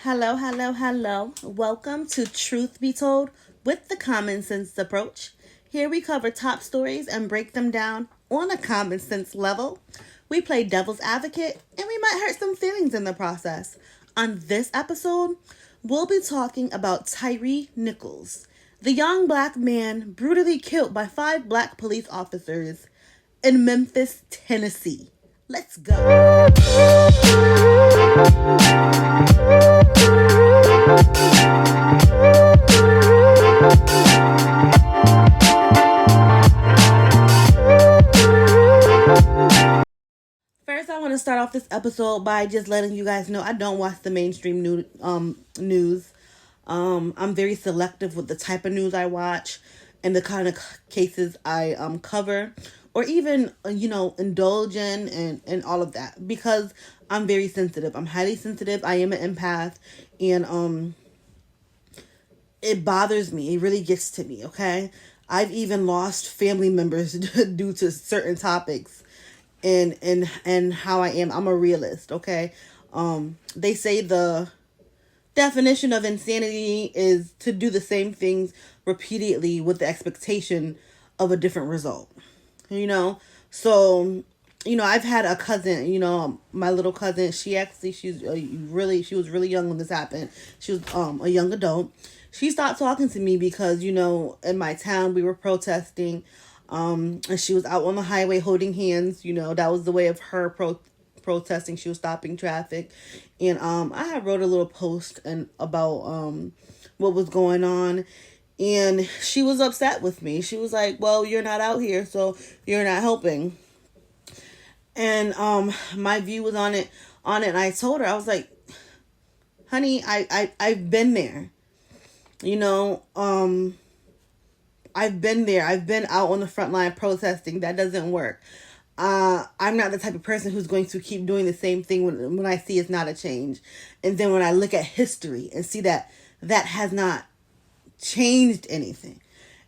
Hello, hello, hello. Welcome to Truth Be Told with the Common Sense Approach. Here we cover top stories and break them down on a common sense level. We play devil's advocate and we might hurt some feelings in the process. On this episode, we'll be talking about Tyre Nichols, the young black man brutally killed by 5 black police officers in Memphis, Tennessee. Let's go. First, I want to start off this episode by just letting you guys know I don't watch the mainstream news. I'm very selective with the type of news I watch and the kind of cases I cover, or even indulge in and all of that, because I'm very sensitive. I'm highly sensitive. I am an empath, and it bothers me. It really gets to me. Okay, I've even lost family members due to certain topics, and how I am. I'm a realist. Okay, they say the definition of insanity is to do the same things repeatedly with the expectation of a different result. So I've had a cousin, my little cousin. She was really young when this happened. She was a young adult. She stopped talking to me because in my town we were protesting, and she was out on the highway holding hands. That was the way of her protesting. She was stopping traffic, and I had wrote a little post about what was going on, and she was upset with me. She was like, well, you're not out here, so you're not helping. And my view was on it, and I told her, I was like, honey, I've been there. I've been there. I've been out on the front line protesting. That doesn't work. I'm not the type of person who's going to keep doing the same thing when I see it's not a change. And then when I look at history and see that has not changed anything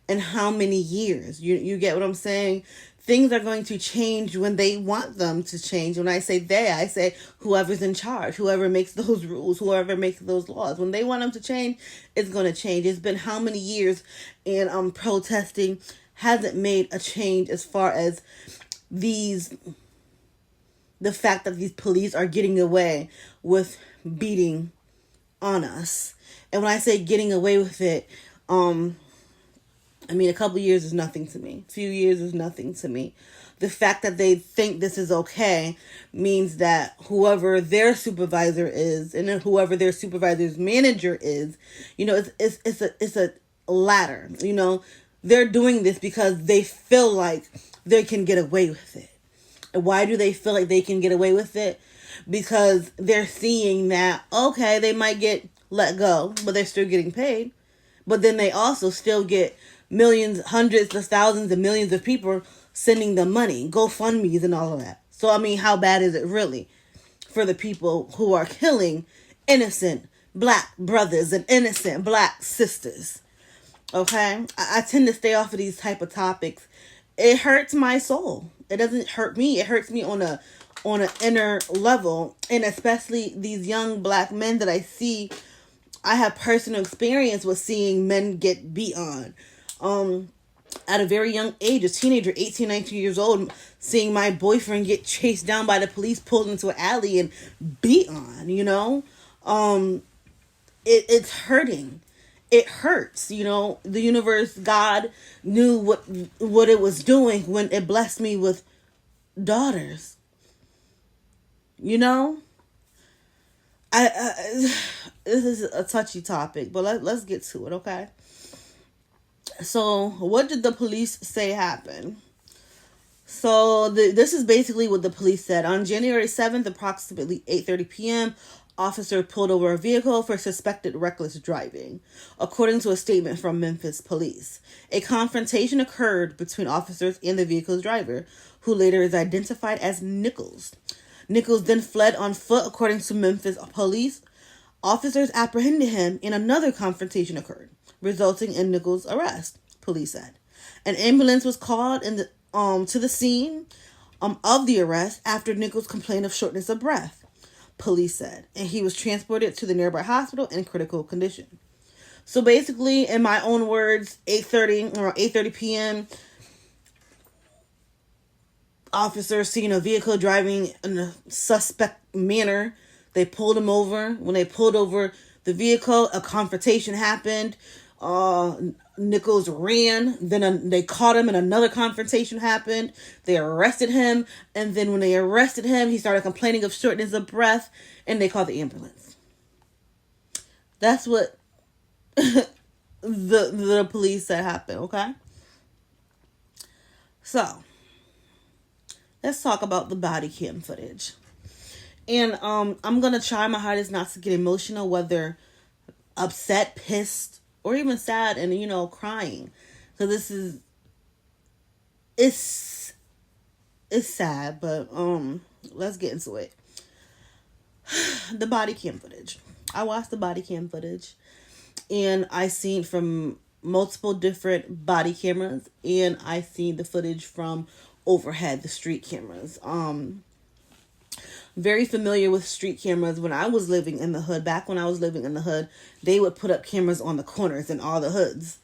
in how many years. You get what I'm saying? Things are going to change when they want them to change. When I say they, I say whoever's in charge, whoever makes those rules, whoever makes those laws. When they want them to change, it's going to change. It's been how many years, and protesting hasn't made a change as far as the fact that these police are getting away with beating on us. And when I say getting away with it, a couple years is nothing to me. A few years is nothing to me. The fact that they think this is okay means that whoever their supervisor is, and then whoever their supervisor's manager is, it's a ladder. They're doing this because they feel like they can get away with it. And why do they feel like they can get away with it? Because they're seeing that, okay, they might get let go, but they're still getting paid. But then they also still get millions, hundreds of thousands and millions of people sending them money, GoFundMes and all of that. So, how bad is it really for the people who are killing innocent black brothers and innocent black sisters? Okay? I tend to stay off of these type of topics. It hurts my soul. It doesn't hurt me. It hurts me on an inner level. And especially these young black men that I see. I have personal experience with seeing men get beat on. At a very young age, a teenager, 18, 19 years old, seeing my boyfriend get chased down by the police, pulled into an alley and beat on, it's hurting. It hurts, the universe, God knew what it was doing when it blessed me with daughters. This is a touchy topic, but let's get to it, okay? So, what did the police say happened? So, this is basically what the police said. On January 7th, approximately 8:30 p.m., officer pulled over a vehicle for suspected reckless driving, according to a statement from Memphis police. A confrontation occurred between officers and the vehicle's driver, who later is identified as Nichols. Nichols then fled on foot, according to Memphis police. Officers apprehended him, and another confrontation occurred, resulting in Nichols' arrest, police said. An ambulance was called to the scene of the arrest after Nichols complained of shortness of breath. police said. And he was transported to the nearby hospital in critical condition. So basically, in my own words, 8:30 p.m., officers seen a vehicle driving in a suspect manner. They pulled him over. When they pulled over the vehicle, a confrontation happened. Nichols ran. Then they caught him and another confrontation happened. They arrested him. And then when they arrested him, he started complaining of shortness of breath. And they called the ambulance. That's what the police said happened, okay? So, let's talk about the body cam footage. And I'm going to try my hardest not to get emotional, whether upset, pissed, or even sad and, crying. So this is, it's sad, but let's get into it. The body cam footage. I watched the body cam footage, and I seen from multiple different body cameras, and I seen the footage from overhead, the street cameras. Very familiar with street cameras. When I was living in the hood, back when I was living in the hood, they would put up cameras on the corners in all the hoods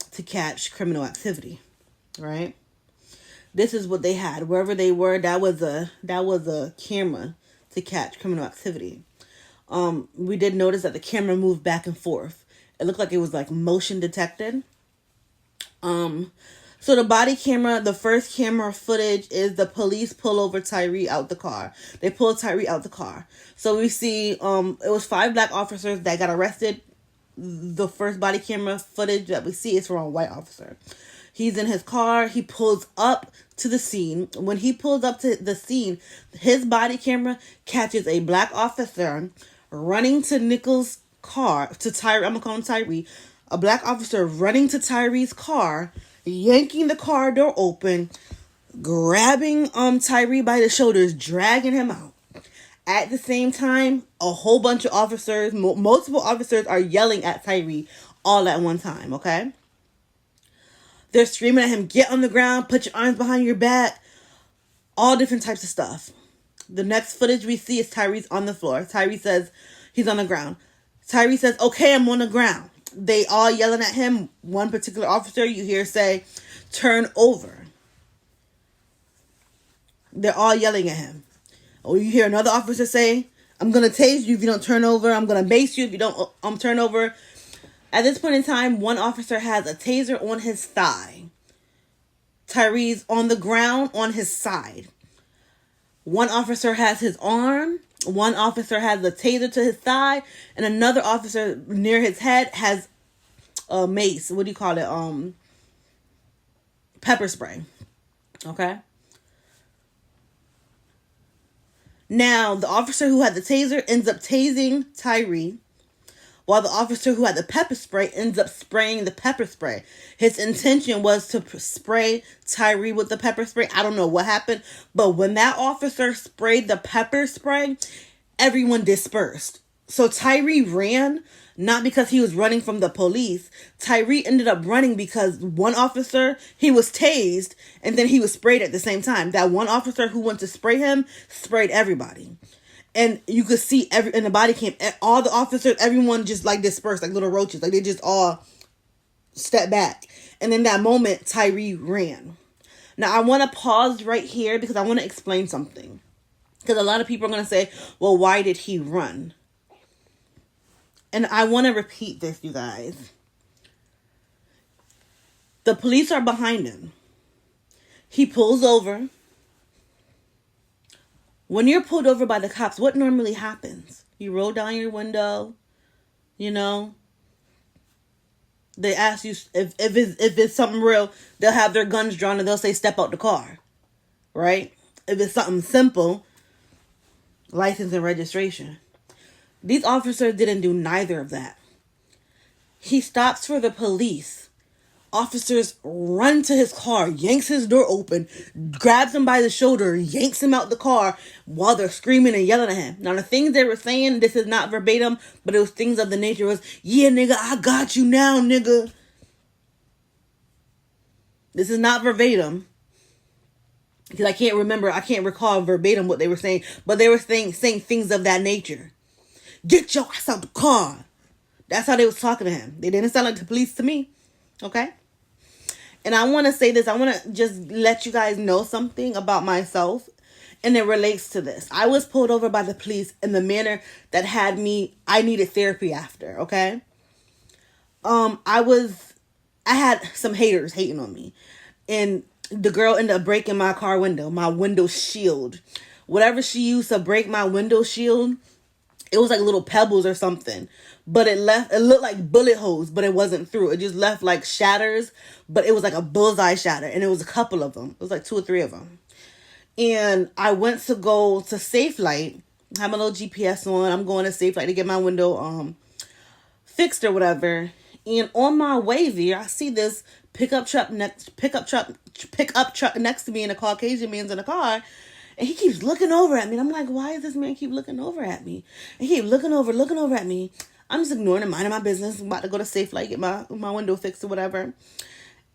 to catch criminal activity, right? This is what they had. Wherever they were, that was a camera to catch criminal activity. We did notice that the camera moved back and forth. It looked like it was like motion detected. So the body camera, the first camera footage is the police pull over Tyre out the car. They pull Tyre out the car. So we see, it was 5 black officers that got arrested. The first body camera footage that we see is from a white officer. He's in his car. He pulls up to the scene. When he pulls up to the scene, his body camera catches a black officer running to Nichols' car, to Tyre, I'm going to call him Tyre. A black officer running to Tyre's car, yanking the car door open, grabbing Tyre by the shoulders, dragging him out. At the same time, a whole bunch of officers, multiple officers are yelling at Tyre all at one time, okay? They're screaming at him, get on the ground, put your arms behind your back, all different types of stuff. The next footage we see is Tyre's on the floor. Tyre says he's on the ground. Tyre says, okay, I'm on the ground. They all yelling at him. One particular officer you hear say, turn over. They're all yelling at him. Or you hear another officer say, I'm going to tase you if you don't turn over. I'm going to mace you if you don't turn over. At this point in time, one officer has a taser on his thigh. Tyre's on the ground on his side. One officer has his arm. One officer has a taser to his thigh. And another officer near his head has a mace. What do you call it? Pepper spray. Okay? Now, the officer who had the taser ends up tasing Tyre, while the officer who had the pepper spray ends up spraying the pepper spray. His intention was to spray Tyre with the pepper spray. I don't know what happened, but when that officer sprayed the pepper spray, everyone dispersed. So Tyre ran, not because he was running from the police. Tyre ended up running because one officer, he was tased, and then he was sprayed at the same time. That one officer who went to spray him sprayed everybody. And you could see in the body cam, all the officers, everyone just like dispersed, like little roaches. Like they just all stepped back. And in that moment, Tyre ran. Now, I want to pause right here because I want to explain something. Because a lot of people are going to say, well, why did he run? And I want to repeat this, you guys. The police are behind him. He pulls over. When you're pulled over by the cops, what normally happens? You roll down your window, They ask you if it's something real, they'll have their guns drawn and they'll say, step out the car, right? If it's something simple, license and registration. These officers didn't do neither of that. He stops for the police. Officers run to his car, yanks his door open, grabs him by the shoulder, yanks him out the car while they're screaming and yelling at him. Now, the things they were saying, this is not verbatim, but it was things of the nature was, yeah, nigga, I got you now, nigga. This is not verbatim. because I can't recall verbatim what they were saying, but they were saying things of that nature. Get your ass out the car. That's how they was talking to him. They didn't sound like the police to me. Okay? And I want to say this. I want to just let you guys know something about myself. And it relates to this. I was pulled over by the police in the manner that I needed therapy after. Okay? I had some haters hating on me. And the girl ended up breaking my car window, my window shield. Whatever she used to break my window shield, it was like little pebbles or something. But it looked like bullet holes, but it wasn't through. It just left like shatters, but it was like a bullseye shatter. And it was a couple of them. It was like 2 or 3 of them. And I went to go to Safe Light. I have my little GPS on. I'm going to Safe Light to get my window fixed or whatever. And on my way there, I see this pickup truck next to me, and a Caucasian man's in the car, and he keeps looking over at me. And I'm like, why does this man keep looking over at me? And he keep looking over at me. I'm just ignoring him, minding my business. I'm about to go to Safe Light, get my window fixed or whatever.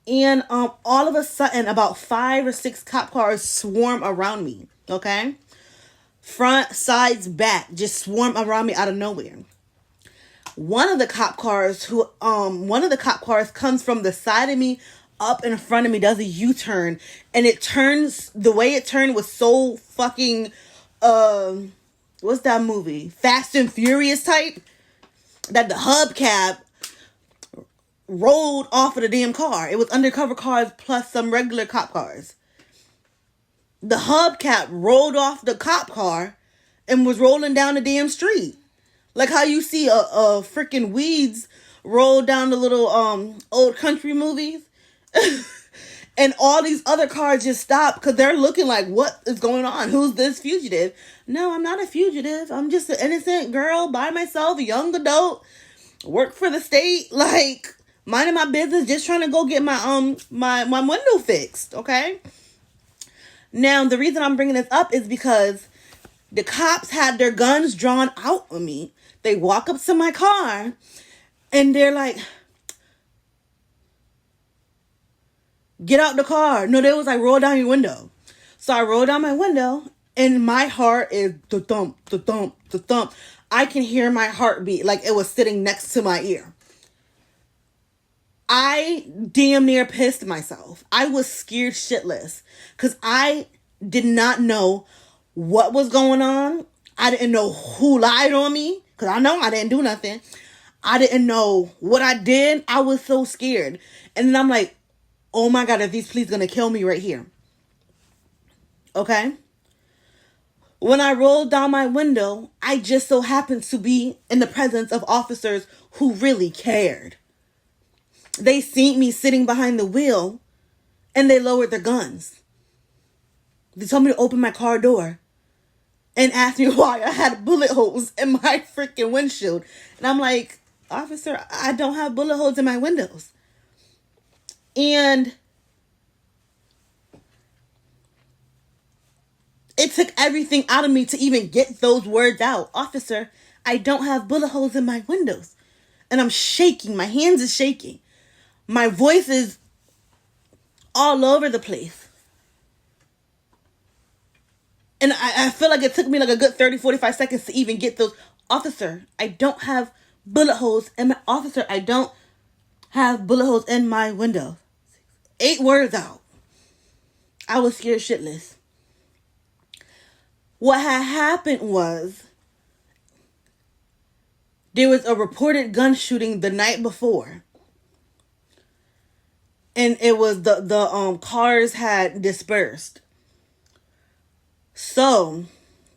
And all of a sudden, about 5 or 6 cop cars swarm around me. Okay, front, sides, back, just swarm around me out of nowhere. One of the cop cars comes from the side of me up in front of me, does a U-turn, and the way it turned was so fucking, what's that movie? Fast and Furious type, that the hubcap rolled off of the damn car. It was undercover cars plus some regular cop cars. The hubcap rolled off the cop car and was rolling down the damn street. Like how you see a freaking weeds roll down the little old country movies. And all these other cars just stop because they're looking like, what is going on? Who's this fugitive? No, I'm not a fugitive. I'm just an innocent girl by myself, a young adult, work for the state, like minding my business, just trying to go get my my window fixed, okay? Now, the reason I'm bringing this up is because the cops had their guns drawn out on me. They walk up to my car and they're like, get out the car. No, they was like, roll down your window. So I rolled down my window and my heart is the thump, the thump, the thump. I can hear my heartbeat like it was sitting next to my ear. I damn near pissed myself. I was scared shitless because I did not know what was going on. I didn't know who lied on me because I know I didn't do nothing. I didn't know what I did. I was so scared. And then I'm like, oh my God, are these police going to kill me right here? Okay? When I rolled down my window, I just so happened to be in the presence of officers who really cared. They seen me sitting behind the wheel and they lowered their guns. They told me to open my car door and asked me why I had bullet holes in my freaking windshield. And I'm like, officer, I don't have bullet holes in my windows. And it took everything out of me to even get those words out. Officer, I don't have bullet holes in my windows. And I'm shaking. My hands are shaking. My voice is all over the place. And I feel like it took me like a good 30, 45 seconds to even get those. Officer, I don't have bullet holes in my... Officer, I don't have bullet holes in my window. 8 words out. I was scared shitless. What had happened was there was a reported gun shooting the night before. And it was the cars had dispersed. So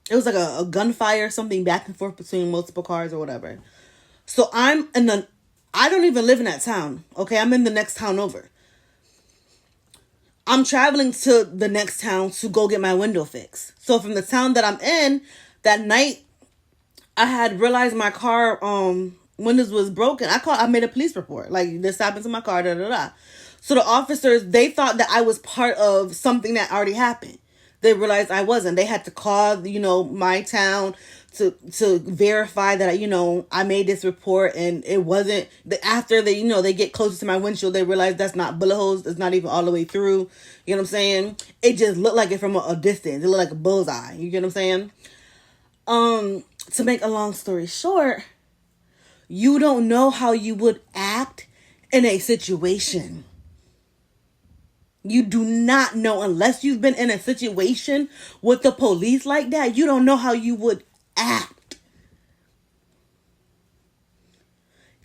it was like a gunfire or something back and forth between multiple cars or whatever. So I don't even live in that town. Okay, I'm in the next town over. I'm traveling to the next town to go get my window fixed. So from the town that I'm in, that night, I had realized my car windows was broken. I made a police report. Like, this happened to my car, da da da. So the officers, they thought that I was part of something that already happened. They realized I wasn't. They had to call, my town to verify that, I made this report and it wasn't, after they, they get closer to my windshield, they realize that's not bullet holes. It's not even all the way through. You know what I'm saying? It just looked like it from a distance. It looked like a bullseye. You get what I'm saying? To make a long story short, you don't know how you would act in a situation. You do not know, unless you've been in a situation with the police like that. You don't know how you would act.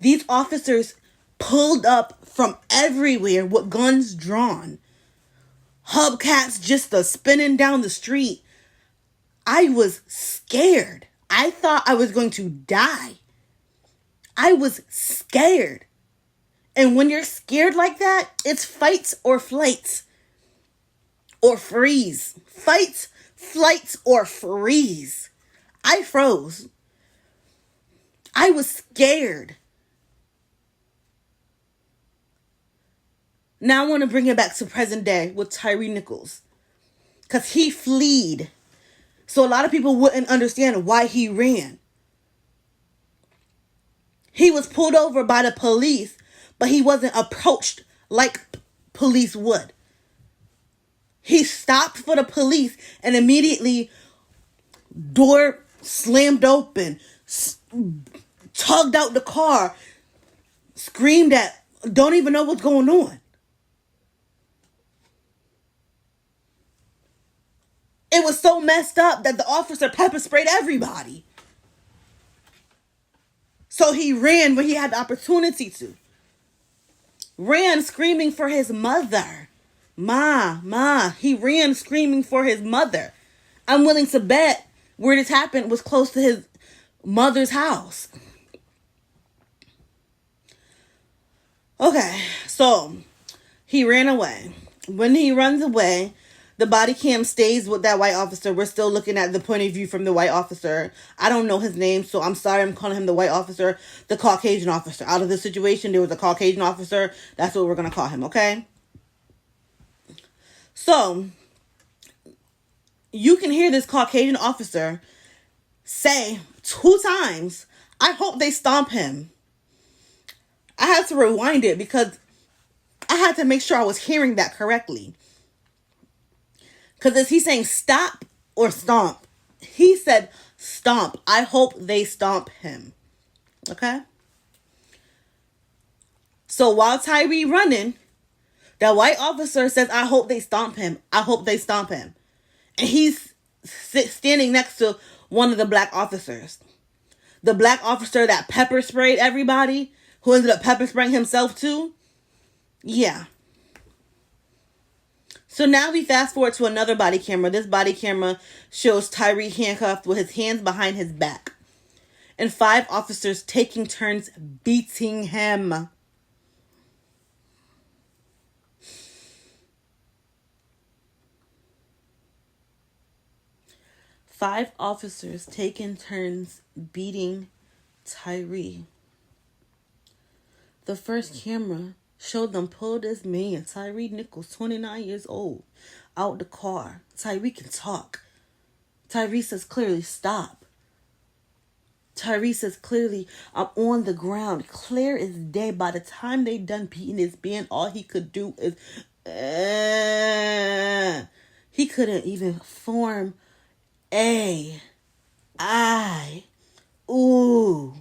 These officers pulled up from everywhere with guns drawn. Hubcaps just spinning down the street. I was scared. I thought I was going to die. I was scared. And when you're scared like that, it's fights or flights. Or freeze. Fights, flights, or freeze. I froze. I was scared. Now I want to bring it back to present day with Tyre Nichols. Because he fled. So a lot of people wouldn't understand why he ran. He was pulled over by the police, but he wasn't approached like police would. He stopped for the police and immediately door slammed open, tugged out the car, screamed at, don't even know what's going on. It was so messed up that the officer pepper sprayed everybody. So he ran when he had the opportunity to. Ran screaming for his mother. Ma. He ran screaming for his mother. I'm willing to bet where this happened was close to his mother's house. Okay, so he ran away. When he runs away, the body cam stays with that white officer. We're still looking at the point of view from the white officer. I don't know his name, so I'm sorry I'm calling him the white officer. The Caucasian officer. Out of the situation, there was a Caucasian officer. That's what we're going to call him, okay? So, you can hear this Caucasian officer say 2 times, I hope they stomp him. I had to rewind it because I had to make sure I was hearing that correctly. Because is he saying stop or stomp? He said stomp. I hope they stomp him. Okay? So while Tyre running, that white officer says, I hope they stomp him. I hope they stomp him. And he's standing next to one of the black officers. The black officer that pepper sprayed everybody, who ended up pepper spraying himself too. Yeah. So now we fast forward to another body camera. This body camera shows Tyre handcuffed with his hands behind his back. And 5 officers taking turns beating him. Five officers taking turns beating Tyre. The first camera showed them pull this man, Tyre Nichols, 29 years old, out the car. Tyre can talk. Tyre says clearly, stop. Tyre says clearly, I'm on the ground. Clear as day. By the time they done beating this man, all he could do is, he couldn't even form A, I, ooh.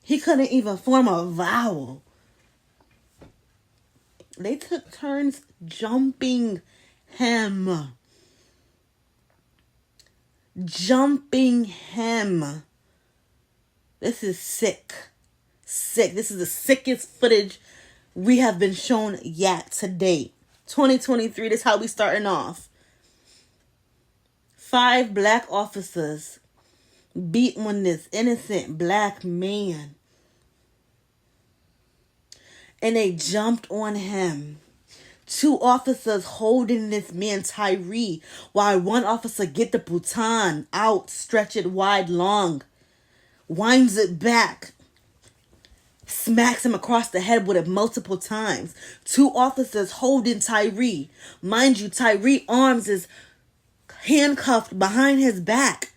He couldn't even form a vowel. They took turns jumping him. Jumping him. This is sick. Sick. This is the sickest footage we have been shown yet to date. 2023, this is how we starting off. 5 black officers beat on this innocent black man. And they jumped on him. 2 officers holding this man, Tyre, while one officer get the baton out, stretch it wide long, winds it back, smacks him across the head with it multiple times. 2 officers holding Tyre. Mind you, Tyre arms is handcuffed behind his back.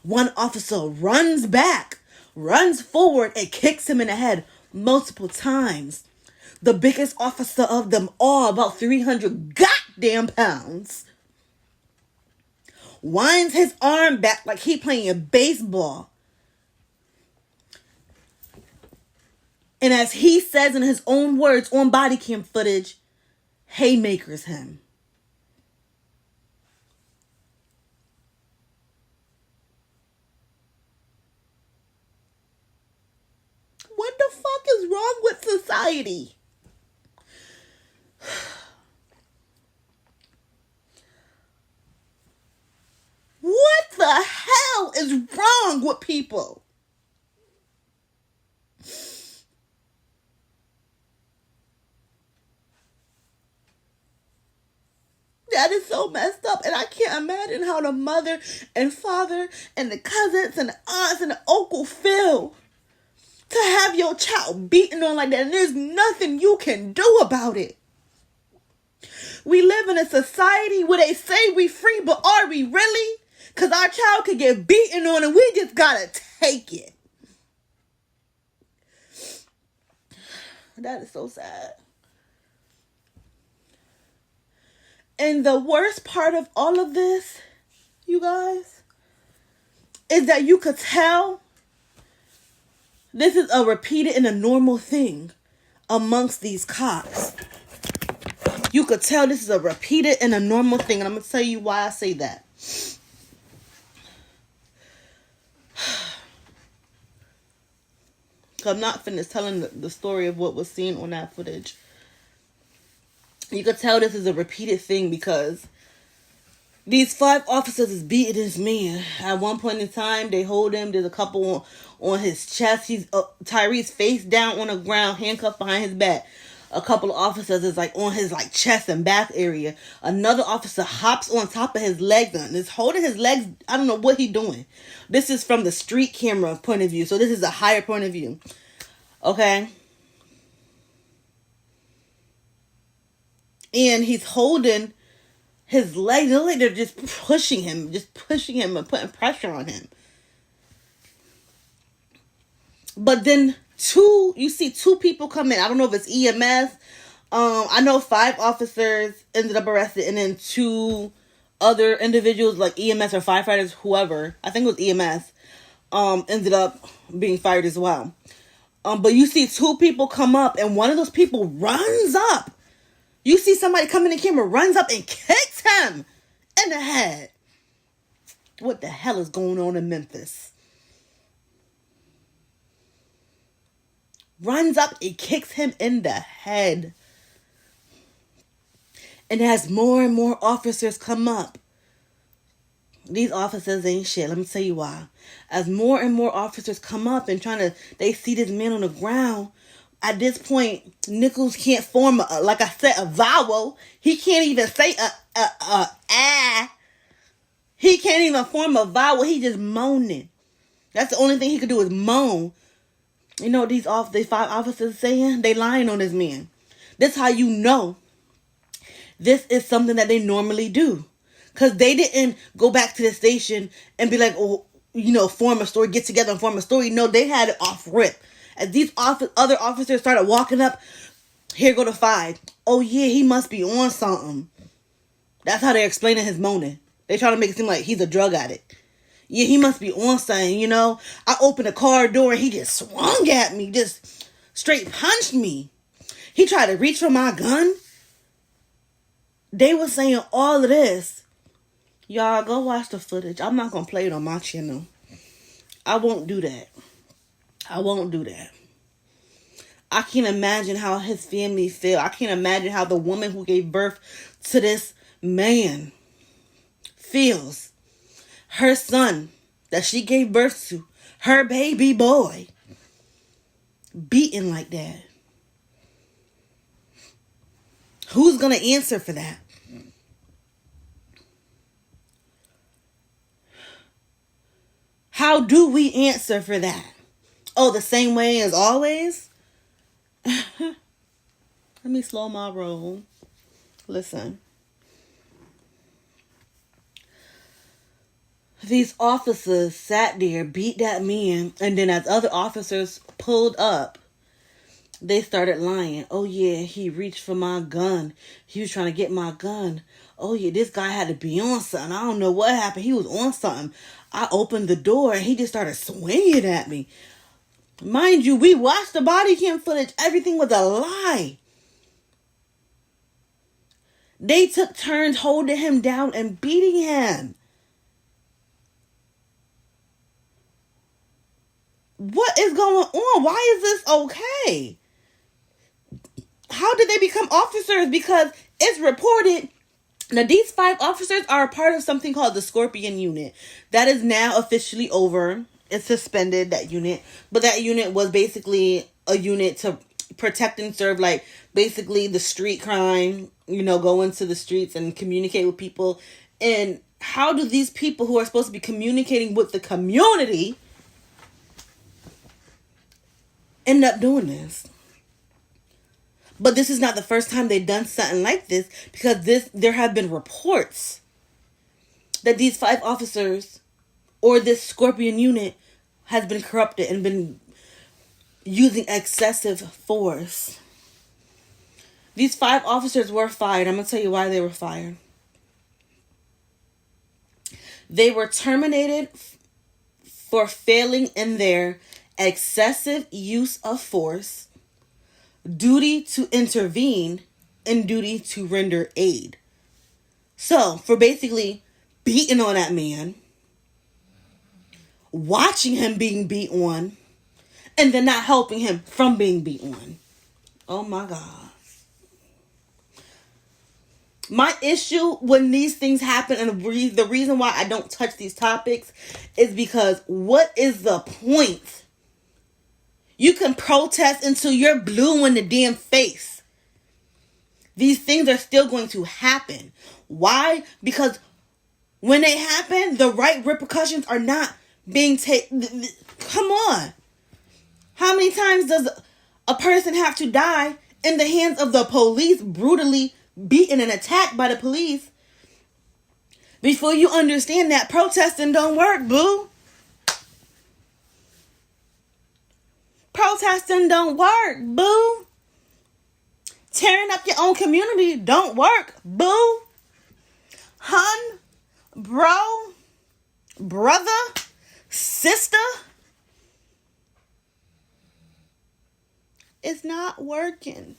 One officer runs back, runs forward, and kicks him in the head multiple times. The biggest officer of them all, about 300 goddamn pounds, winds his arm back like he playing baseball. And as he says in his own words on body cam footage, haymakers him. What the fuck is wrong with society? What the hell is wrong with people? That is so messed up. And I can't imagine how the mother and father and the cousins and the aunts and the uncle feel to have your child beaten on like that. And there's nothing you can do about it. We live in a society where they say we free, but are we really? Because our child could get beaten on and we just gotta take it. That is so sad. And the worst part of all of this, you guys, is that you could tell this is a repeated and a normal thing amongst these cops. You could tell this is a repeated and a normal thing. And I'm going to tell you why I say that. I'm not finished telling the story of what was seen on that footage. You could tell this is a repeated thing because these 5 officers is beating this man. At one point in time, they hold him. There's a couple on his chest. He's Tyre's face down on the ground, handcuffed behind his back. A couple of officers is like on his like chest and back area. Another officer hops on top of his leg and is holding his legs. I don't know what he's doing. This is from the street camera point of view. So this is a higher point of view. Okay. And he's holding his legs. Like they're just pushing him and putting pressure on him. But then you see 2 people come in. I don't know if it's EMS. I know 5 officers ended up arrested, and then 2 other individuals like EMS or firefighters, whoever, I think it was EMS, ended up being fired as well. But you see 2 people come up, and one of those people runs up. You see somebody come in the camera, runs up and kicks him in the head. What the hell is going on in Memphis? Runs up and kicks him in the head. And as more and more officers come up, these officers ain't shit. Let me tell you why. As more and more officers come up and they see this man on the ground. At this point, Nichols can't form like I said, a vowel. He can't even say ah. He can't even form a vowel. He just moaning. That's the only thing he could do is moan. You know what these 5 officers saying? They lying on this man. This how you know this is something that they normally do. Because they didn't go back to the station and be like, oh, form a story, get together and form a story. No, they had it off rip. As these other officers started walking up, here go the 5. Oh, yeah, he must be on something. That's how they're explaining his moaning. They try to make it seem like he's a drug addict. Yeah, he must be on something, I opened the car door and he just swung at me, just straight punched me. He tried to reach for my gun. They were saying all of this. Y'all, go watch the footage. I'm not going to play it on my channel. I won't do that. I can't imagine how his family feel. I can't imagine how the woman who gave birth to this man feels. Her son that she gave birth to, her baby boy, beaten like that. Who's going to answer for that? How do we answer for that? Oh, the same way as always? Let me slow my roll. Listen. These officers sat there, beat that man, and then as other officers pulled up, they started lying. Oh yeah, he reached for my gun. He was trying to get my gun. Oh yeah, this guy had to be on something. I don't know what happened. He was on something. I opened the door and he just started swinging at me. Mind you, we watched the body cam footage. Everything was a lie. They took turns holding him down and beating him. What is going on? Why is this okay? How did they become officers? Because it's reported now these 5 officers are a part of something called the Scorpion Unit. That is now officially over. It's suspended, that unit. But that unit was basically a unit to protect and serve, like, basically the street crime. You know, go into the streets and communicate with people. And how do these people who are supposed to be communicating with the community end up doing this? But this is not the first time they've done something like this, because there have been reports that these 5 officers or this Scorpion unit has been corrupted and been using excessive force. These 5 officers were fired. I'm going to tell you why they were fired. They were terminated for failing in their excessive use of force, duty to intervene, and duty to render aid. So, for basically beating on that man, watching him being beat on, and then not helping him from being beat on. Oh my God. My issue when these things happen, and the reason why I don't touch these topics, is because what is the point? You can protest until you're blue in the damn face. These things are still going to happen. Why? Because when they happen, the right repercussions are not being taken. Come on. How many times does a person have to die in the hands of the police, brutally beaten and attacked by the police, before you understand that protesting don't work, boo? Protesting don't work, boo. Tearing up your own community don't work, boo. Hun, bro, brother, sister, it's not working.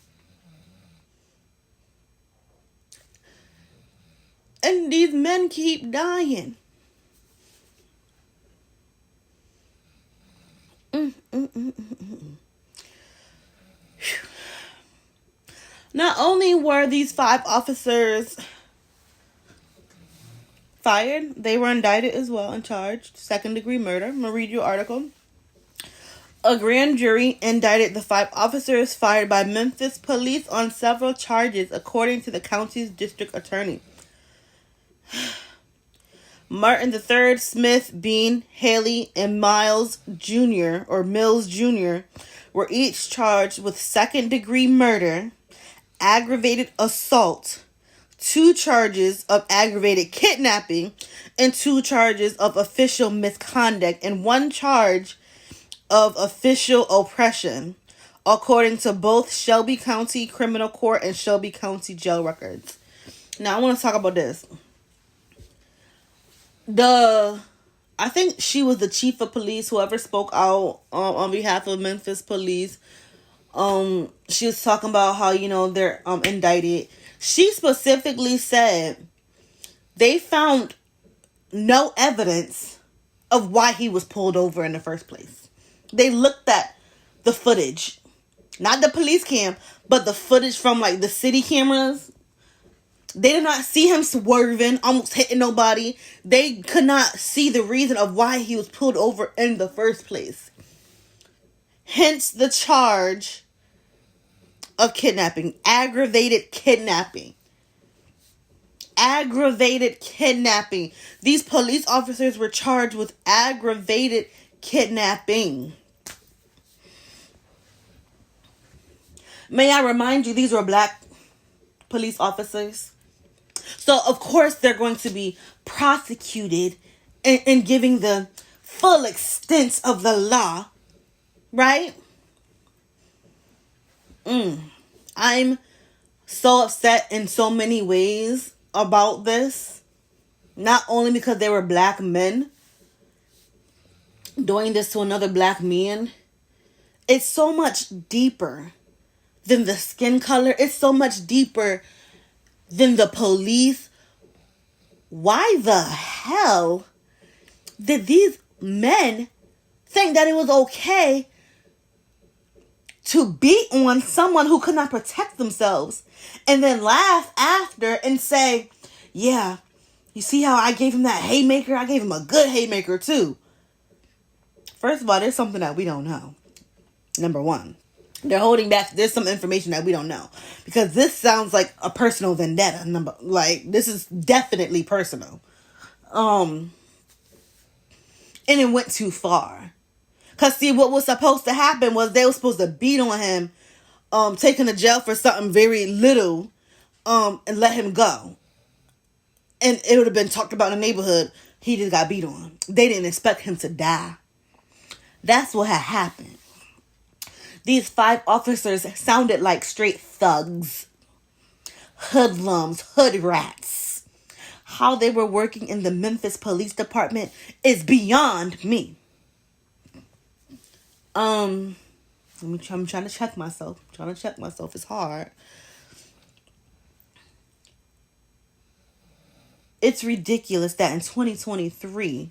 And these men keep dying. Not only were these 5 officers fired, they were indicted as well and charged 2nd-degree murder. I'm going to read you an article. A grand jury indicted the 5 officers fired by Memphis police on several charges, according to the county's district attorney. Martin III, Smith, Bean, Haley, and Mills Jr. were each charged with 2nd-degree murder, aggravated assault, 2 charges of aggravated kidnapping, and 2 charges of official misconduct, and 1 charge of official oppression, according to both Shelby County Criminal Court and Shelby County Jail records. Now, I want to talk about this. I think she was the chief of police, whoever spoke out on behalf of Memphis police. She was talking about how, they're indicted. She specifically said they found no evidence of why he was pulled over in the first place. They looked at the footage, not the police cam, but the footage from like the city cameras. They did not see him swerving, almost hitting nobody. They could not see the reason of why he was pulled over in the first place. Hence the charge of kidnapping. Aggravated kidnapping. Aggravated kidnapping. These police officers were charged with aggravated kidnapping. May I remind you, these were black police officers. So, of course, they're going to be prosecuted and giving the full extent of the law, right? I'm so upset in so many ways about this. Not only because they were black men doing this to another black man. It's so much deeper than the skin color. It's so much deeper than the police. Why the hell did these men think that it was okay to beat on someone who could not protect themselves and then laugh after and say, yeah, you see how I gave him that haymaker? I gave him a good haymaker too. First of all, there's something that we don't know. Number one, they're holding back. There's some information that we don't know because this sounds like a personal vendetta. This is definitely personal. And it went too far. Cause see, what was supposed to happen was they were supposed to beat on him, take him to jail for something very little, and let him go. And it would have been talked about in the neighborhood. He just got beat on. They didn't expect him to die. That's what had happened. These 5 officers sounded like straight thugs, hoodlums, hood rats. How they were working in the Memphis Police Department is beyond me. I'm trying to check myself. It's hard. It's ridiculous that in 2023,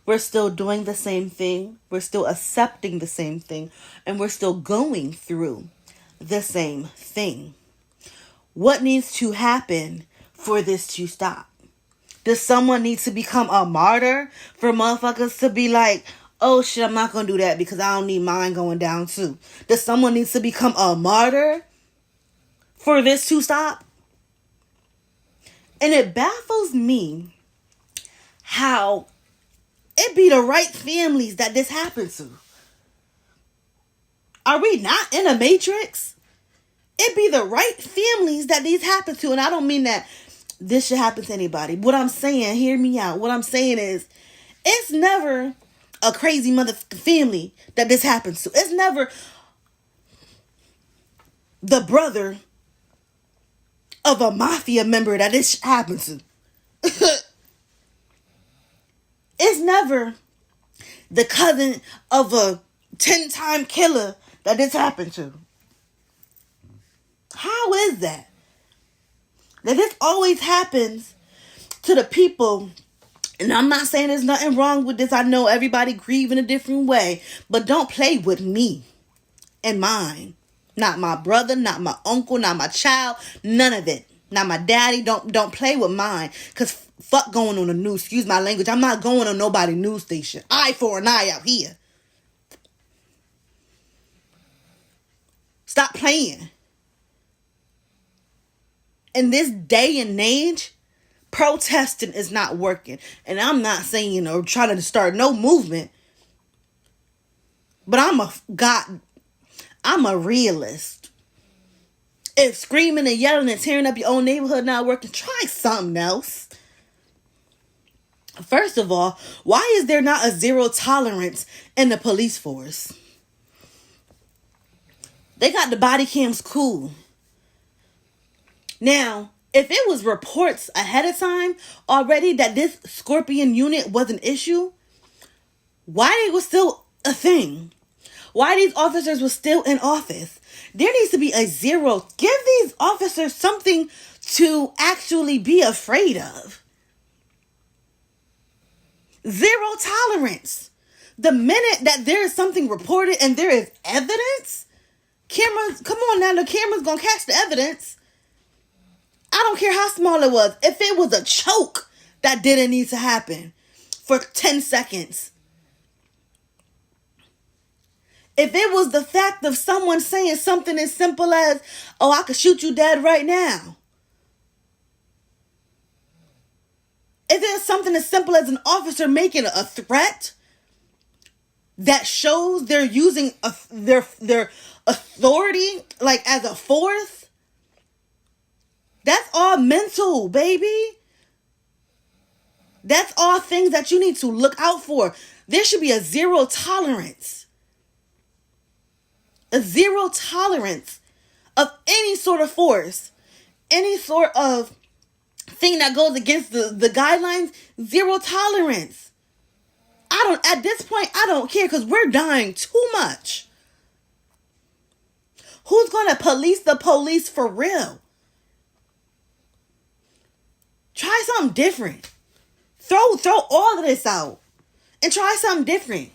we're still doing the same thing. We're still accepting the same thing. And we're still going through the same thing. What needs to happen for this to stop? Does someone need to become a martyr for motherfuckers to be like, oh shit, I'm not going to do that because I don't need mine going down too? Does someone need to become a martyr for this to stop? And it baffles me how it be the right families that this happens to. Are we not in a matrix? It be the right families that these happen to. And I don't mean that this should happen to anybody. What I'm saying, hear me out. What I'm saying is, it's never a crazy motherfucking family that this happens to. It's never the brother of a mafia member that this happens to. It's never the cousin of a 10-time killer that this happened to. How is that? That this always happens to the people. And I'm not saying there's nothing wrong with this. I know everybody grieve in a different way. But don't play with me and mine. Not my brother, not my uncle, not my child. None of it. Not my daddy. Don't play with mine. Because fuck going on the news. Excuse my language. I'm not going on nobody's news station. Eye for an eye out here. Stop playing. In this day and age, protesting is not working. And I'm not saying or trying to start no movement. But I'm a realist. If screaming and yelling and tearing up your own neighborhood not working, try something else. First of all, why is there not a zero tolerance in the police force? They got the body cams cool. Now, if it was reports ahead of time already that this Scorpion unit was an issue, why they was still a thing? Why these officers were still in office? There needs to be a zero. Give these officers something to actually be afraid of. Zero tolerance. The minute that there is something reported and there is evidence, cameras, come on now, the camera's gonna catch the evidence. I don't care how small it was. If it was a choke that didn't need to happen for 10 seconds. If it was the fact of someone saying something as simple as, oh, I could shoot you dead right now. If there's something as simple as an officer making a threat that shows they're using their authority like as a force, that's all mental, baby. That's all things that you need to look out for. There should be a zero tolerance. A zero tolerance of any sort of force, any sort of thing that goes against the guidelines. Zero tolerance. At this point, I don't care, because we're dying too much. Who's going to police the police for real? Try something different. Throw all of this out and try something different.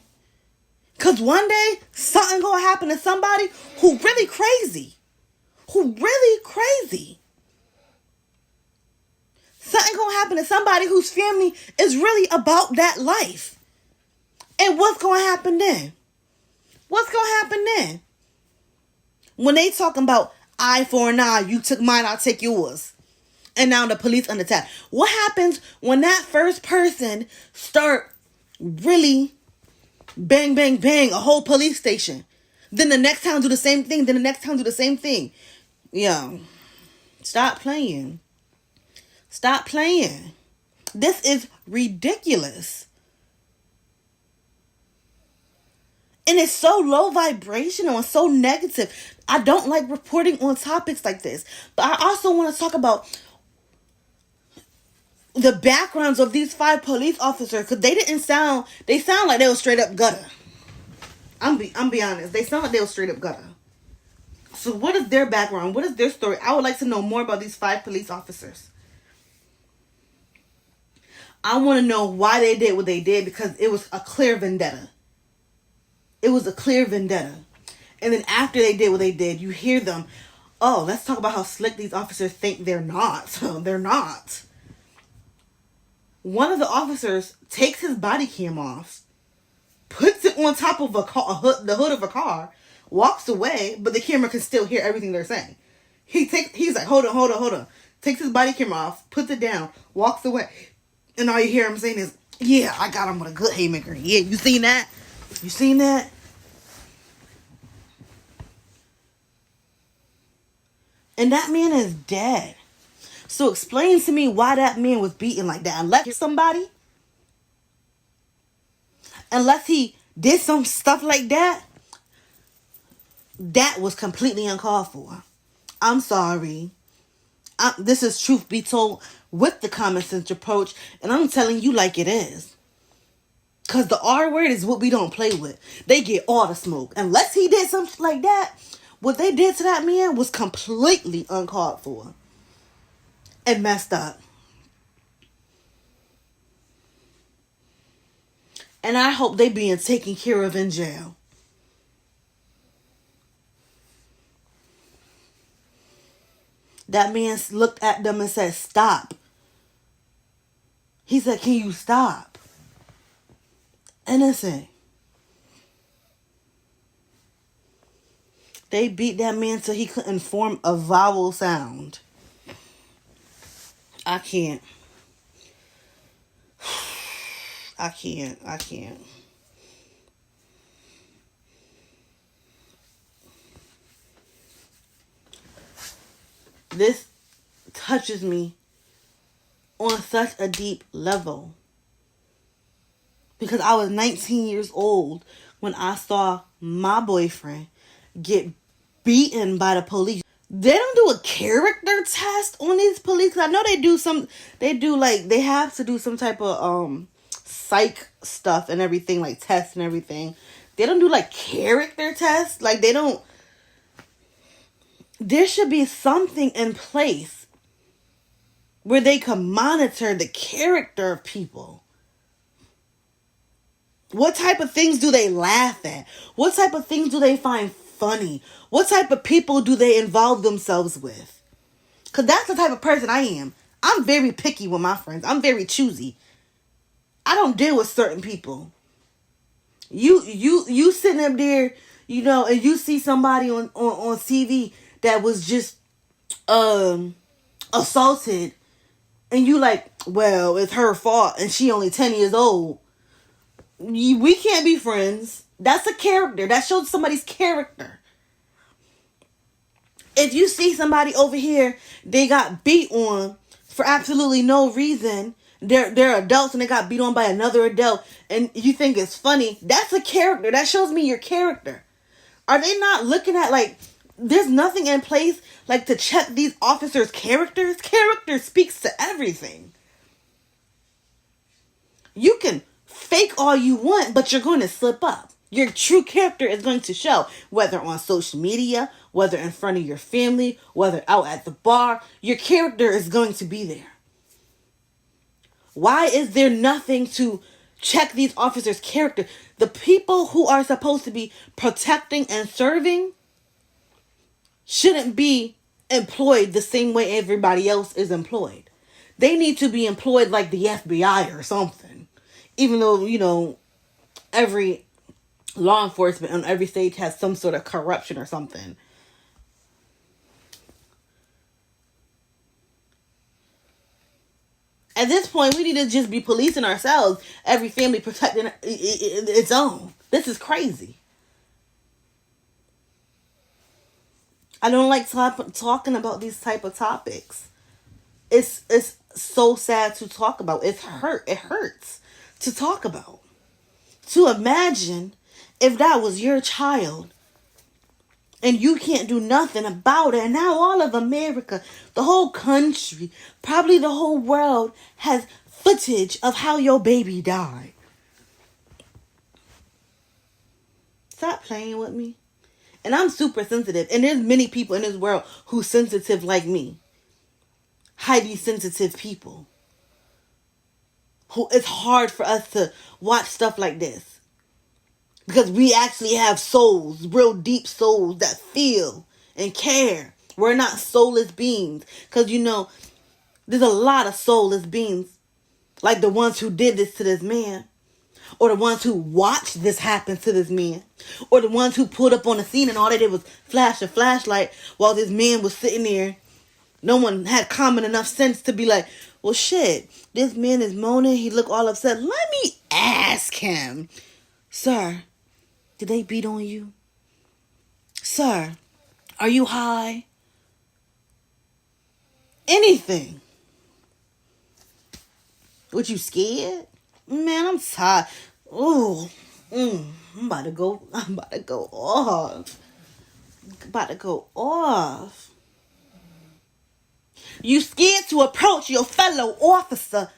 Because one day, something going to happen to somebody who really crazy. Something going to happen to somebody whose family is really about that life. And what's going to happen then? When they talking about eye for an eye, you took mine, I'll take yours. And now the police under attack. What happens when that first person start really bang, bang, bang, a whole police station? Then the next town do the same thing. Yo, stop playing. This is ridiculous. And it's so low vibrational and so negative. I don't like reporting on topics like this. But I also want to talk about the backgrounds of these 5 police officers. Because they sound like they were straight up gutter. I'm be honest. They sound like they were straight up gutter. So what is their background? What is their story? I would like to know more about these 5 police officers. I want to know why they did what they did, because it was a clear vendetta. And then after they did what they did, you hear them, oh, let's talk about how slick these officers think they're not. They're not. One of the officers takes his body cam off, puts it on top of the hood of a car, walks away, but the camera can still hear everything they're saying. He's like, hold on. Takes his body camera off, puts it down, walks away. And all you hear him saying is, yeah, I got him with a good haymaker. Yeah, you seen that? And that man is dead. So explain to me why that man was beaten like that. Unless he did some stuff like that, that was completely uncalled for. I'm sorry. This is truth be told with the common sense approach. And I'm telling you like it is. Because the R word is what we don't play with. They get all the smoke. Unless he did something like that, what they did to that man was completely uncalled for. And messed up. And I hope they being taken care of in jail. That man looked at them and said, stop. He said, can you stop? Innocent. They beat that man till he couldn't form a vowel sound. I can't. This touches me on such a deep level. Because I was 19 years old when I saw my boyfriend get beaten by the police. They don't do a character test on these police. I know they have to do some type of psych stuff and everything, like tests and everything. They don't do like character tests. Like they don't. There should be something in place where they can monitor the character of people. What type of things do they laugh at? What type of things do they find funny? What type of people do they involve themselves with? Because that's the type of person I am. I'm very picky with my friends. I'm very choosy. I don't deal with certain people. You sitting up there, and you see somebody on TV that was just assaulted, and you like, well, it's her fault, and she only 10 years old. We can't be friends. That's a character. That shows somebody's character. If you see somebody over here, they got beat on for absolutely no reason, they're adults and they got beat on by another adult, and you think it's funny. That's a character. That shows me your character. Are they not looking at, like, there's nothing in place, like, to check these officers' characters? Character speaks to everything. You can fake all you want, but you're going to slip up. Your true character is going to show, whether on social media, whether in front of your family, whether out at the bar. Your character is going to be there. Why is there nothing to check these officers' character? The people who are supposed to be protecting and serving shouldn't be employed the same way everybody else is employed. They need to be employed like the FBI or something. Even though, you know, every law enforcement on every stage has some sort of corruption or something. At this point, we need to just be policing ourselves. Every family protecting its own. This is crazy. I don't like talking about these type of topics. It's so sad to talk about. It hurts to talk about. To imagine if that was your child and you can't do nothing about it. And now all of America, the whole country, probably the whole world has footage of how your baby died. Stop playing with me. And I'm super sensitive. And there's many people in this world who's sensitive like me. Highly sensitive people. Who it's hard for us to watch stuff like this. Because we actually have souls, real deep souls that feel and care. We're not soulless beings. Because, you know, there's a lot of soulless beings. Like the ones who did this to this man. Or the ones who watched this happen to this man. Or the ones who pulled up on the scene and all they did was flash a flashlight while this man was sitting there. No one had common enough sense to be like, well, shit, this man is moaning. He look all upset. Let me ask him. Sir, did they beat on you? Sir, are you high? Anything. What, you scared? Man, I'm tired. Ooh, I'm about to go off. You scared to approach your fellow officer,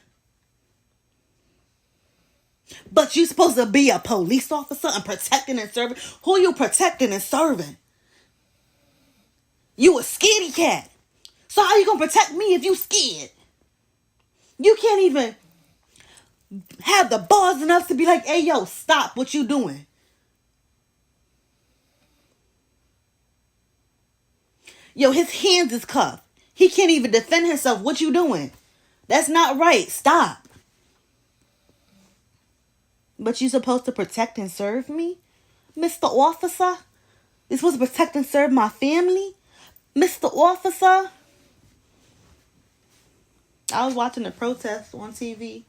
but you supposed to be a police officer and protecting and serving. Who you protecting and serving? You a scaredy cat. So how you gonna protect me if you scared? You can't even have the balls enough to be like, hey, yo, stop what you doing. Yo, his hands is cuffed. He can't even defend himself. What you doing? That's not right. Stop. But you supposed to protect and serve me? Mr. Officer? You supposed to protect and serve my family? Mr. Officer? I was watching the protest on TV.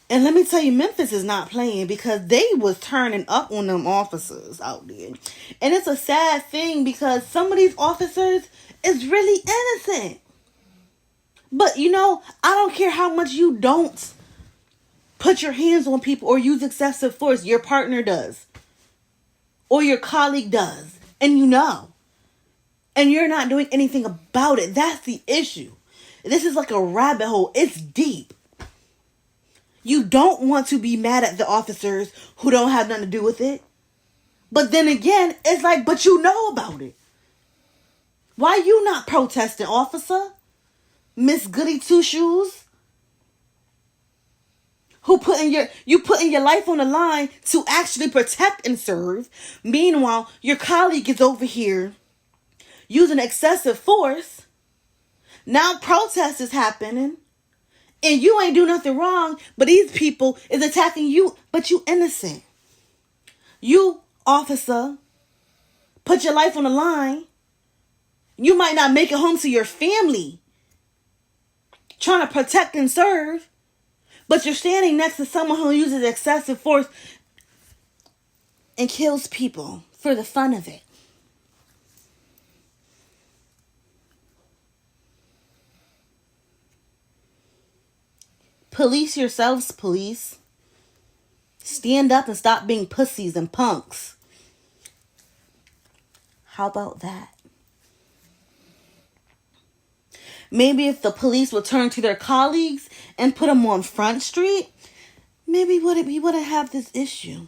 And let me tell you, Memphis is not playing because they was turning up on them officers out there. And it's a sad thing because some of these officers is really innocent. But, you know, I don't care how much you don't put your hands on people or use excessive force. Your partner does. Or your colleague does. And you know. And you're not doing anything about it. That's the issue. This is like a rabbit hole. It's deep. You don't want to be mad at the officers who don't have nothing to do with it. But then again, it's like, but you know about it. Why you not protesting, officer? Miss Goody Two Shoes? You putting your life on the line to actually protect and serve. Meanwhile, your colleague is over here using excessive force. Now protest is happening. And you ain't do nothing wrong, but these people is attacking you, but you innocent. You, officer, put your life on the line. You might not make it home to your family trying to protect and serve, but you're standing next to someone who uses excessive force and kills people for the fun of it. Police yourselves, police. Stand up and stop being pussies and punks. How about that? Maybe if the police would turn to their colleagues and put them on Front Street, maybe we wouldn't have this issue.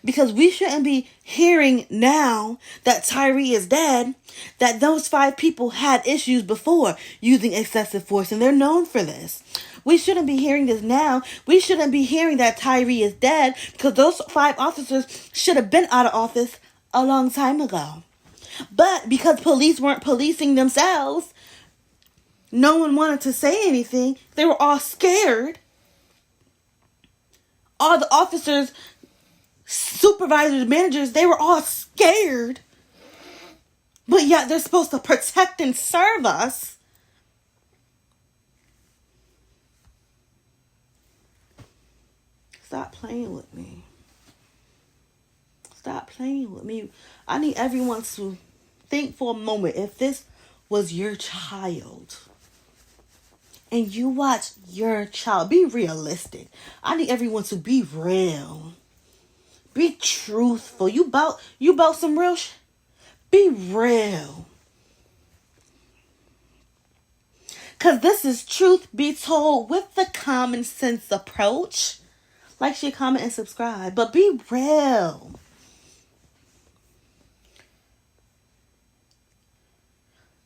Because we shouldn't be hearing now that Tyre is dead, that those 5 people had issues before using excessive force, and they're known for this. We shouldn't be hearing this now. We shouldn't be hearing that Tyre is dead, because those 5 officers should have been out of office a long time ago. But because police weren't policing themselves, no one wanted to say anything. They were all scared. All the officers, supervisors, managers, they were all scared. But yet they're supposed to protect and serve us. Stop playing with me. Stop playing with me. I need everyone to think for a moment. If this was your child and you watch your child, be realistic. I need everyone to be real. Be truthful. You about some real be real. Because this is truth be told with the common sense approach. Like, share, comment, and subscribe. But be real.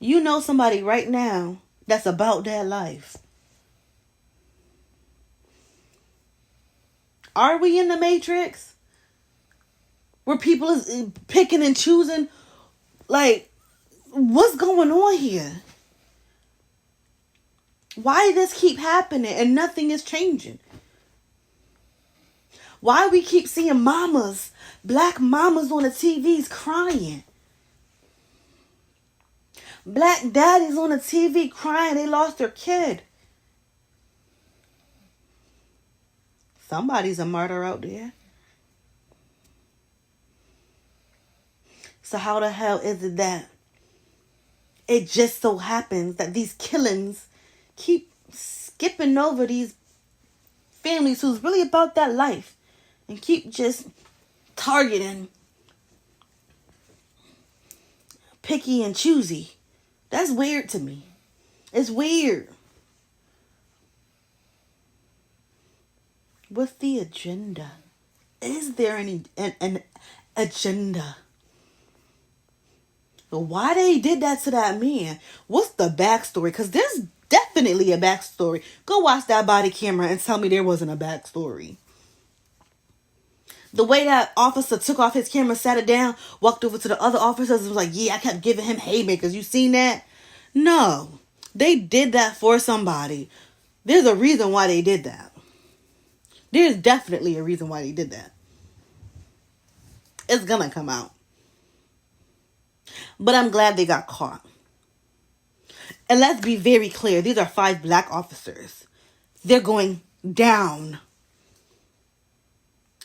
You know somebody right now that's about that life. Are we in the Matrix? Where people is picking and choosing? Like, what's going on here? Why does this keep happening and nothing is changing? Why we keep seeing mamas, black mamas on the TVs crying? Black daddies on the TV crying they lost their kid. Somebody's a martyr out there. So how the hell is it that it just so happens that these killings keep skipping over these families who's really about that life and keep just targeting picky and choosy? That's weird to me. It's weird. What's the agenda? Is there an agenda? Why they did that to that man? What's the backstory? Because there's definitely a backstory. Go watch that body camera and tell me there wasn't a backstory. The way that officer took off his camera, sat it down, walked over to the other officers and was like, yeah, I kept giving him haymakers. You seen that? No. They did that for somebody. There's a reason why they did that. There's definitely a reason why they did that. It's gonna come out. But I'm glad they got caught. And let's be very clear. These are 5 black officers. They're going down.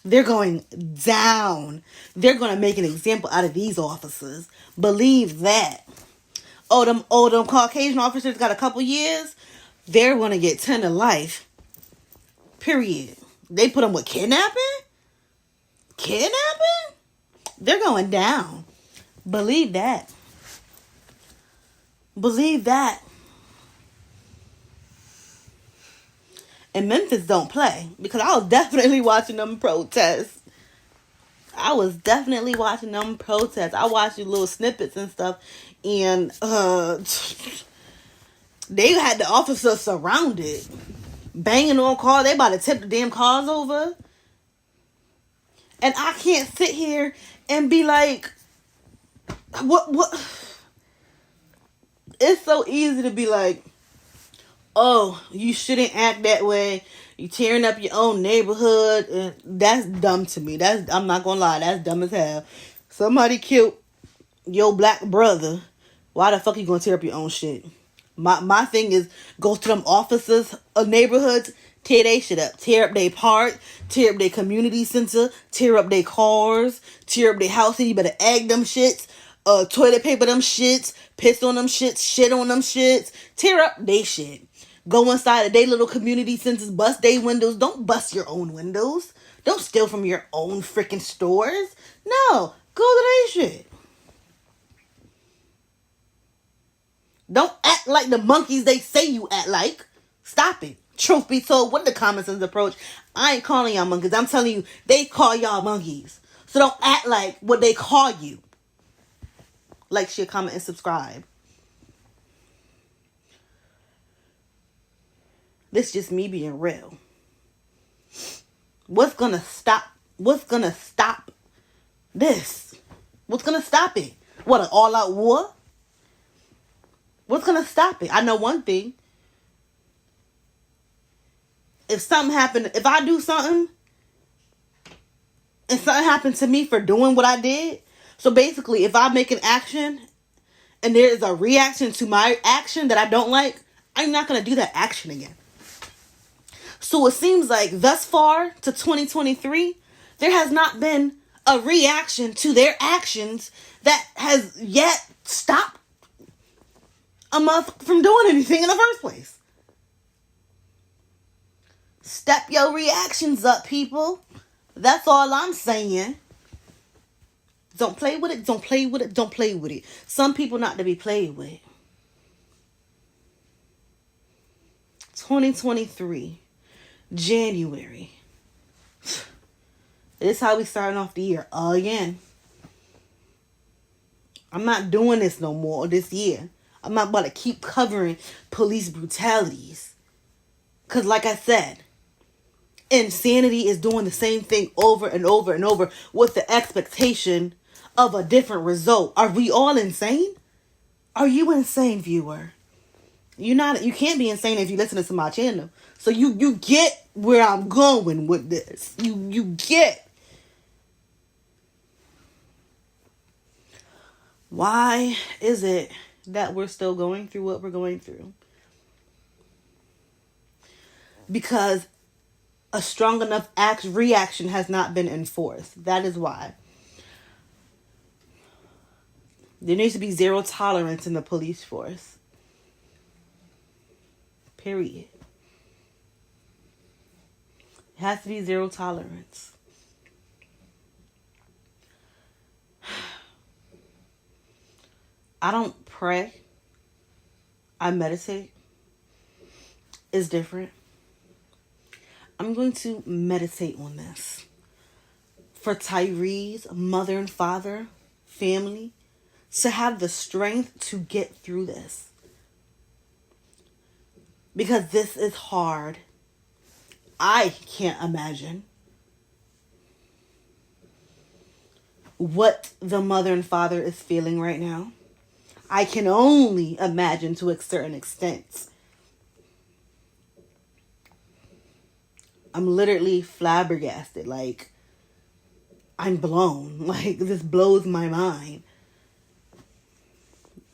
They're going down. They're going to make an example out of these officers. Believe that. Oh, them Caucasian officers got a couple years. They're going to get 10 to life. Period. They put them with kidnapping? Kidnapping? They're going down. Believe that. Believe that. And Memphis don't play. Because I was definitely watching them protests. I watched the little snippets and stuff. And they had the officers surrounded. Banging on cars. They about to tip the damn cars over. And I can't sit here and be like, what? It's so easy to be like, oh, you shouldn't act that way. You tearing up your own neighborhood. And that's dumb to me. I'm not gonna lie, that's dumb as hell. Somebody killed your black brother. Why the fuck you gonna tear up your own shit? My thing is, go to them officers of neighborhoods, tear they shit up. Tear up their park, tear up their community center, tear up their cars, tear up their house, and you better egg them shits, toilet paper them shits, piss on them shits, shit on them shits, tear up they shit. go inside of their little community centers, bust their windows. Don't bust your own windows. Don't steal from your own freaking stores. No, go to their shit. Don't act like the monkeys they say you act like. Stop it. Truth be told, what the common sense approach? I ain't calling y'all monkeys. I'm telling you, they call y'all monkeys. So don't act like what they call you. Like, share, comment, and subscribe. This just me being real. What's gonna stop? What's gonna stop this? What's gonna stop it? What, an all-out war? What's gonna stop it? I know one thing. If something happened, if I do something, and something happened to me for doing what I did, so basically, if I make an action, and there is a reaction to my action that I don't like, I'm not gonna do that action again. So it seems like thus far to 2023, there has not been a reaction to their actions that has yet stopped a month from doing anything in the first place. Step your reactions up, people. That's all I'm saying. Don't play with it. Don't play with it. Don't play with it. Some people not to be played with. 2023. January. This is how we starting off the year again. I'm not doing this no more this year. I'm not about to keep covering police brutalities. Because like I said, insanity is doing the same thing over and over and over with the expectation of a different result. Are we all insane? Are you insane, viewer? You can't be insane if you listen to my channel. So you get where I'm going with this. You get. Why is it that we're still going through what we're going through? Because a strong enough reaction has not been enforced. That is why. There needs to be zero tolerance in the police force. Period. It has to be zero tolerance. I don't pray. I meditate. It's different. I'm going to meditate on this. For Tyre's mother and father, family, to have the strength to get through this. Because this is hard. I can't imagine what the mother and father is feeling right now. I can only imagine to a certain extent. I'm literally flabbergasted. Like, I'm blown. Like, this blows my mind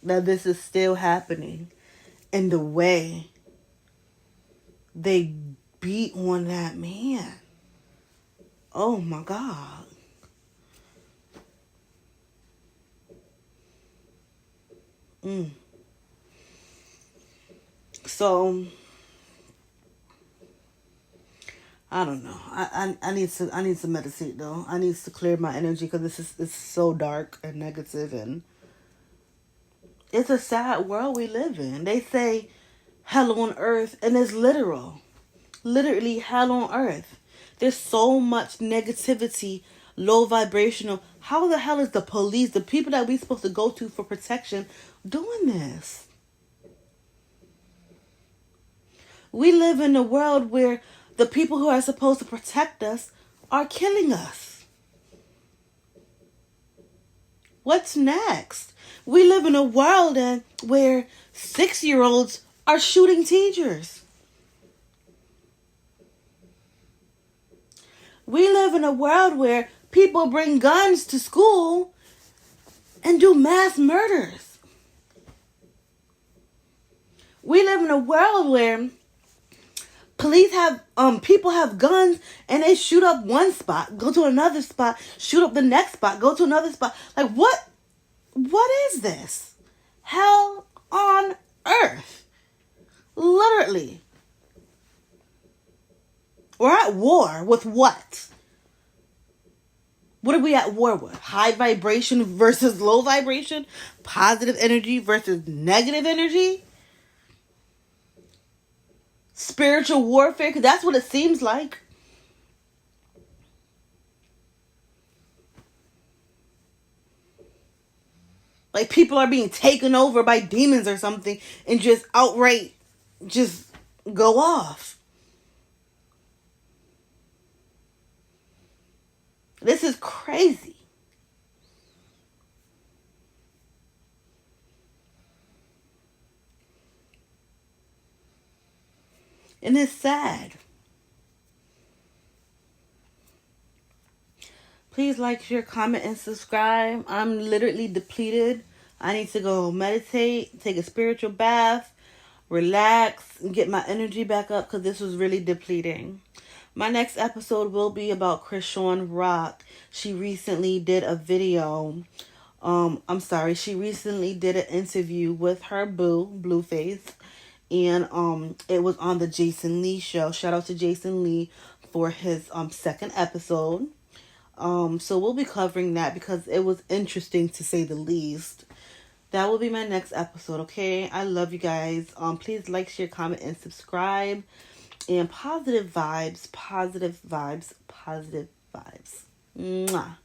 that this is still happening. And the way they beat on that man. Oh my God. So I don't know. I need to meditate though. I need to clear my energy because it's so dark and negative, and it's a sad world we live in. They say hell on earth, and it's literally hell on earth. There's so much negativity, low vibrational. How the hell is the police, the people that we're supposed to go to for protection, doing this? We live in a world where the people who are supposed to protect us are killing us. What's next? We live in a world where 6-year-olds are shooting teachers. We live in a world where people bring guns to school and do mass murders. We live in a world where police have, people have guns and they shoot up one spot, go to another spot, shoot up the next spot, go to another spot. Like, what is this? Hell on earth. Literally. We're at war with what? What are we at war with? High vibration versus low vibration? Positive energy versus negative energy? Spiritual warfare? Because that's what it seems like. Like people are being taken over by demons or something and just outright just go off. This is crazy. And it's sad. Please like, share, comment, and subscribe. I'm literally depleted. I need to go meditate, take a spiritual bath, relax, and get my energy back up because this was really depleting. My next episode will be about Krishan Rock. She recently did a video. She recently did an interview with her Blueface. And it was on the Jason Lee show. Shout out to Jason Lee for his second episode. So we'll be covering that because it was interesting to say the least. That will be my next episode, okay? I love you guys. Please like, share, comment, and subscribe. And positive vibes, positive vibes, positive vibes. Mwah.